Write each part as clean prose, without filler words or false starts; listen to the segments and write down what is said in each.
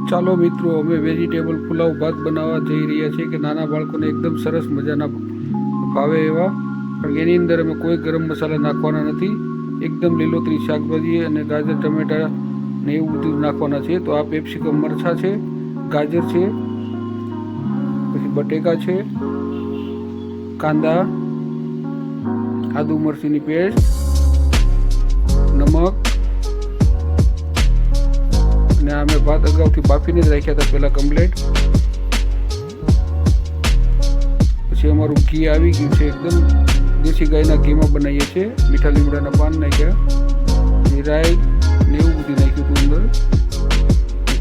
ચાલો મિત્રો, અમે વેજીટેબલ પુલાવ ભાત બનાવવા જઈ રહ્યા છીએ કે નાના બાળકોને એકદમ સરસ મજાના ભાવે એવા. કારણ કે એની અંદર અમે કોઈ ગરમ મસાલા નાખવાના નથી. એકદમ લીલોતરી શાકભાજી અને ગાજર ટમેટા ને એવું બધું નાખવાના છે. તો આ પેપ્સિકમ મરચાં છે, ગાજર છે, પછી બટેકા છે, કાંદા, આદુ મરચીની પેસ્ટ, નમક, અને આ મેં ભાત અગાઉથી બાફીને જ રાખ્યા હતા પહેલાં કમ્પ્લેટ. પછી અમારું ઘી આવી ગયું છે, એકદમ દેશી ગાયના ઘીમાં બનાવીએ છીએ. મીઠા લીમડાના પાન નાખ્યા, રાઈ ને એવું બધું નાખ્યું હતું અંદર.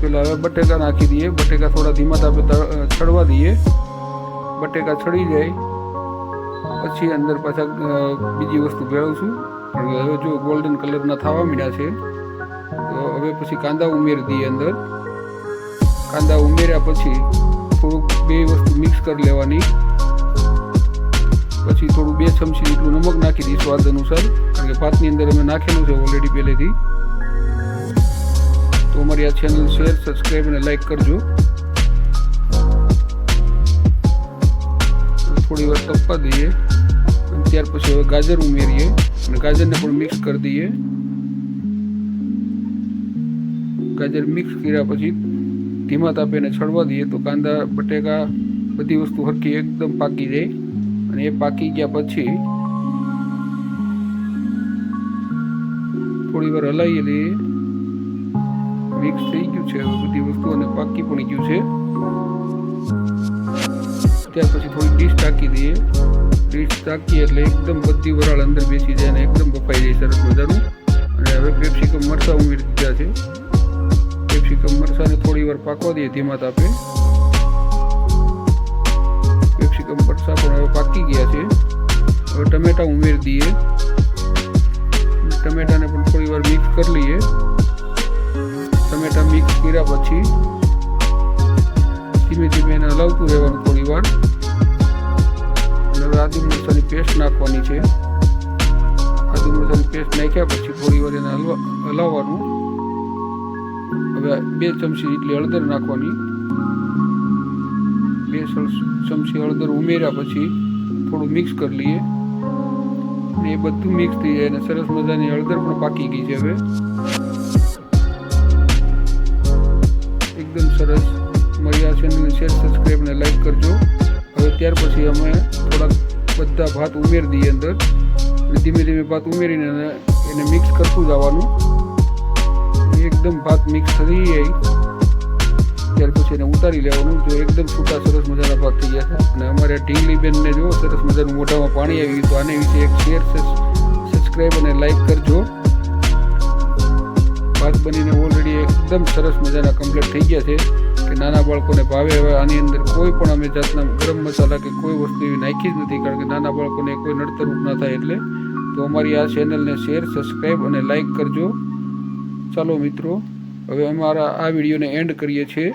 પેલા હવે બટેકા નાખી દઈએ. બટેકા થોડા ધીમા તાપે છડવા દઈએ. બટેકા છડી જાય પછી અંદર પાછા બીજી વસ્તુ ભેળવશું. કારણ કે હવે જો ગોલ્ડન કલરના થવા માંડ્યા છે, તો હવે પછી કાંદા ઉમેરી દઈએ અંદર. કાંદા ઉમેર્યા પછી થોડુંક બે વસ્તુ મિક્સ કરી લેવાની. પછી થોડું 2 ચમચી જેટલું નમક નાખી દઈએ સ્વાદ અનુસાર, કારણ કે ભાતની અંદર અમે નાખેલું છે ઓલરેડી પહેલેથી. તો અમારી આ ચેનલ શેર, સબસ્ક્રાઈબ અને લાઈક કરજો. થોડી વાર તપવા દઈએ અને ત્યાર પછી હવે ગાજર ઉમેરીએ અને ગાજરને પણ મિક્સ કરી દઈએ. ગાજર મિક્સ કર્યા પછી ધીમા તાપે એને છડવા દઈએ. તો કાંદા, બટેકા બધી વસ્તુ હરખી એકદમ પાકી જાય. અને એ પાકી ગયા પછી થોડી વાર હલાવી લઈએ. મિક્સ થઈ ગયું છે હવે બધી વસ્તુ અને પાકી પણ ગયું છે. ત્યાર પછી થોડી ડીશ ઢાંકી દઈએ. ડીશ ઢાંકીએ એટલે એકદમ બધી વરાળ અંદર બેસી જાય અને એકદમ બફાઈ જાય સરસ મજાનું. અને હવે પેપ્સિકમ મરચાં ઉમેરી દીધા છે. પેપ્સિકમ મરચાંને થોડી વાર પાકવા દઈએ ધીમા તાપે. પેપ્સિકમ મરચાં પણ હવે પાકી ગયા છે. હવે ટમેટા ઉમેરી દઈએ. ટમેટાને પણ થોડી વાર મિક્સ કરી લઈએ. ટમેટા મિક્સ કર્યા પછી ધીમે ધીમે એને હલાવતું રહેવાનું થોડી વાર. અને હવે આદુ મરચાંની પેસ્ટ નાખવાની છે. આદુ મરચાંની પેસ્ટ નાખ્યા પછી થોડી વાર એને હલાવવાનું. હવે 2 ચમચી જેટલી હળદર નાખવાની. 2 ચમચી હળદર ઉમેર્યા પછી થોડું મિક્સ કરી લઈએ. અને એ બધું મિક્સ થઈ જાય અને સરસ મજાની હળદર પણ પાકી ગઈ છે. હવે એકદમ સરસ. મારી આ ચેનલને શેર, સબસ્ક્રાઈબ અને લાઈક કરજો. હવે ત્યાર પછી અમે થોડાક બધા ભાત ઉમેરી દઈએ અંદર. અને ધીમે ધીમે ભાત ઉમેરીને એને મિક્સ કરતું જવાનું. એકદમ ભાત મિક્સ થઈ જાય ત્યાર પછી એને ઉતારી લેવાનું. જો એકદમ છૂટા સરસ મજાના ભાત થઈ ગયા છે. અને અમારે ઢીંગલી બેનને જો સરસ મજાનું મોઢામાં પાણી આવી ગયું, તો આને વિશે એક શેર, સબસ્ક્રાઈબ અને લાઈક કરજો. ભાત બનીને ઓલરેડી એકદમ સરસ મજાના કમ્પ્લીટ થઈ ગયા છે કે નાના બાળકોને ભાવે. હવે આની અંદર કોઈ પણ અમે જાતના ગરમ મસાલા કે કોઈ વસ્તુ એવી નાખી જ નથી, કારણ કે નાના બાળકોને કોઈ નડતરૂપ ના થાય એટલે. તો અમારી આ ચેનલને શેર, સબસ્ક્રાઈબ અને લાઈક કરજો. ચાલો મિત્રો, હવે અમારા આ વિડીયોને એન્ડ કરીએ છીએ.